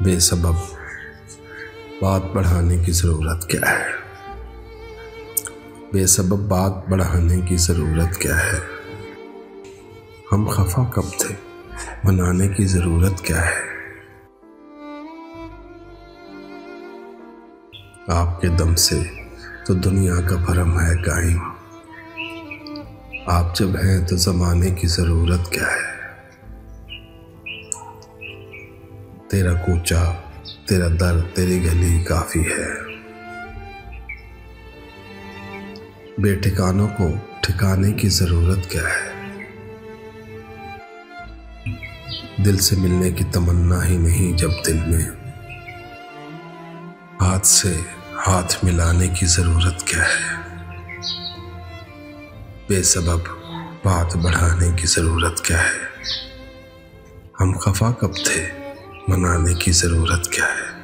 बेसबब बात बढ़ाने की ज़रूरत क्या है? बेसबब बात बढ़ाने की ज़रूरत क्या है? हम खफा कब थे, मनाने की ज़रूरत क्या है? आपके दम से तो दुनिया का भरम है कायम। आप जब हैं तो ज़माने की ज़रूरत क्या है? तेरा कूचा, तेरा दर, तेरी गली काफ़ी है। बेठिकानों को ठिकाने की ज़रूरत क्या है? दिल से मिलने की तमन्ना ही नहीं जब दिल में, हाथ से हाथ मिलाने की ज़रूरत क्या है? बेसबब बात बढ़ाने की ज़रूरत क्या है? हम खफा कब थे, मनाने की ज़रूरत क्या है?